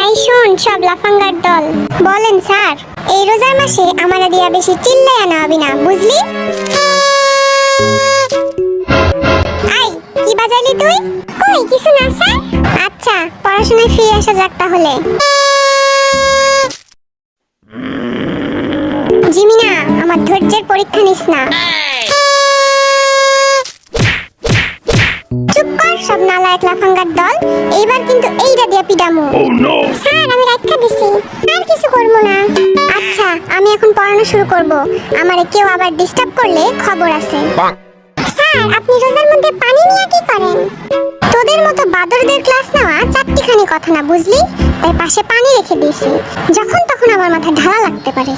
এই শোন সব লাফাঙ্গার দল, বলেন স্যার এই রোজার মাসে আমারে দিয়া বেশি চিল্লাইয়া না হবি না, বুঝলি? আই কি বাজাইলি তুই? কই কিছু না স্যার। আচ্ছা পড়াশোনায় ফিরে আসা যাক তাহলে। জিমিনা আমার ধৈর্যের পরীক্ষা নিস না। চুপ কর সব নালায়েক লাফাঙ্গার দল, এইবার কিন্তু এইটা দিয়া পিডামু। স্যার আমি রাখা দিছি, আর কিছু করব না। আচ্ছা আমি এখন পড়ানো শুরু করব, আমারে কেউ আবার ডিস্টার্ব করলে খবর আছে। স্যার আপনি রোজার মধ্যে পানি নিয়ে কি করেন? তোদের মতো বাদরদের ক্লাস নেওয়া চারটিখানি কথা না, বুঝলি? তাই পাশে পানি রেখে দিয়েছি, যখন তখন আমার মাথা ঢালা লাগতে পারে।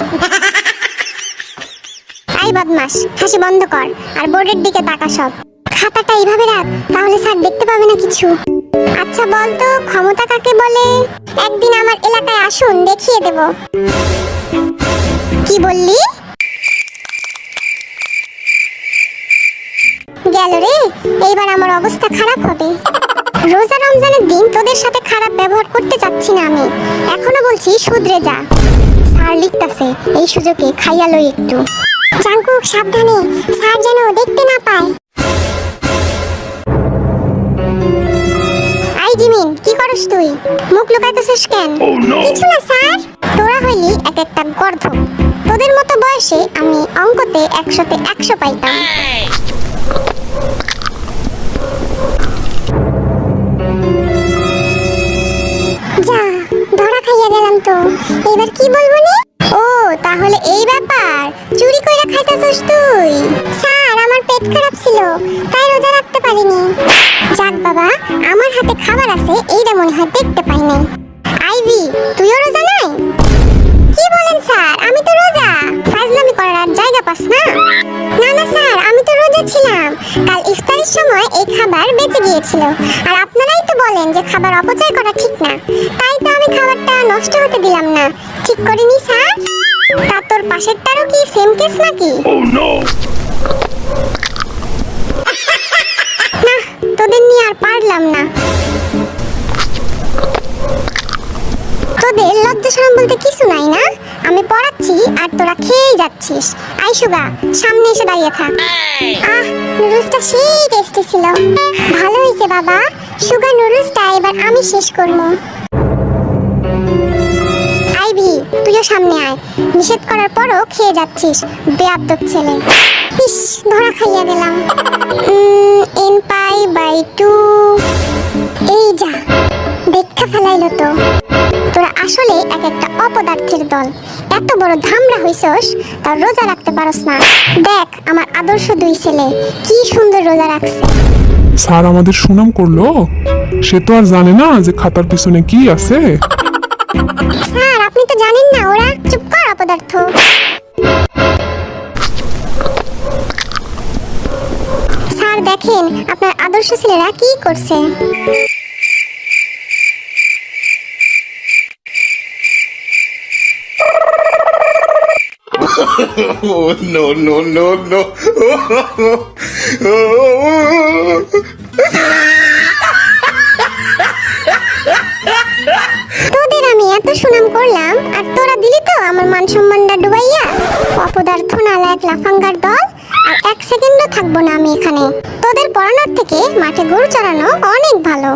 আই বদমাস, হাসি বন্ধ কর আর বোর্ডের দিকে তাকা সব। খাতাটা এইভাবে রাখ, তাহলে স্যার দেখতে পাবে না কিছু। আচ্ছা বল তো ক্ষমতা কাকে বলে? একদিন আমার এলাকায় আসুন, দেখিয়ে দেব। কি বললি? গেল রে, এইবার আমার অবস্থা খারাপ হবে। রোজা রমজানের দিন তোদের সাথে খারাপ ব্যবহার করতে চাচ্ছি না আমি, এখনো বলছি শুধরে যা। স্যার লিখতাছে, এই সুযোগে খাইয়া লই একটু। জাঙ্কুক সাবধানে, স্যার যেন দেখতে না পায়। আই জিমিন কি করস তুই? মুখ লুকাইতেছিস কেন? কিছু না স্যার। তোরা হইলি এক একটা গর্ধ, তোদের মতো বয়সে আমি অঙ্কতে 100-তে 100 পাইতাম। যা ধরা খাইয়া গেলাম তো, এবার কি বলবো নি? ও তাহলে এই ব্যাপার, চুরি কইরা খাইতাছস তুই? স্যার আমার পেট খারাপ ছিল, তাই রোজা রাখতে পারিনি। যাক বাবা, আমার হাতে খাবার আছে, এইটা মনে হয় দেখতে পাই নাই। আইভি তুইও রোজা নাই? কি বলেন স্যার, আমি তো রোজা। ফাজলামি করার আর জায়গা পাস না? না না স্যার আমি তো রোজা ছিলাম, কাল ইফতারের সময় এই খাবার বেঁচে গিয়েছিল, আর আপনারাই তো বলেন যে খাবার অপচয় করা ঠিক না, তাই তো আমি খাবারটা নষ্ট হতে দিলাম না। ঠিক করিনি স্যার? তা তোর পাশেরটারও কি সেম কেস নাকি? না তোদের নিয়ে আর পারলাম না। তোদের লজ্জা শরম বলতে কিছু নাই না? আমি পড়াচ্ছি আর তোরা খেয়েই যাচ্ছিস। আই সুগা সামনে এসে দাঁড়িয়ে থাক। আহ নুডলসটা সেই টেস্টি ছিল। ভালো হয়েছে বাবা, সুগা নুডলসটা এবার আমি শেষ করবো। আইভি তুইও সামনে আয়, নিষেধ করার পরও খেয়ে যাচ্ছিস, বেয়াদব ছেলে। ইস ধরা খাইয়া গেলাম। n π/2 এই যা দেখা ফেলাইলো তো। তোরা আসলে এক একটা অপদার্থের দল, এত বড় ধামরা হইছস তার রোজা রাখতে পারস না। দেখ আমার আদর্শ দুই ছেলে কি সুন্দর রোজা রাখছে। স্যার আমাদের সুনাম করলো, সে তো আর জানে না যে খাতার পিছনে কি আছে। স্যার আপনি তো জানেন না ওরা। চুপ কর অপদার্থ। স্যার দেখেন আপনার আদর্শ ছেলেরা কি করছে। Oh no no no no! তোদের আমি এত সুনাম করলাম আর তোরা দিলি তো আমার মান সম্মানটা ডুবাইয়া। অপদার্থ নালায়েক লাফাঙ্গার দল, আর 1 সেকেন্ডও থাকবো না আমি এখানে। তোদের পড়ানোর থেকে মাঠে গরু চড়ানো অনেক ভালো।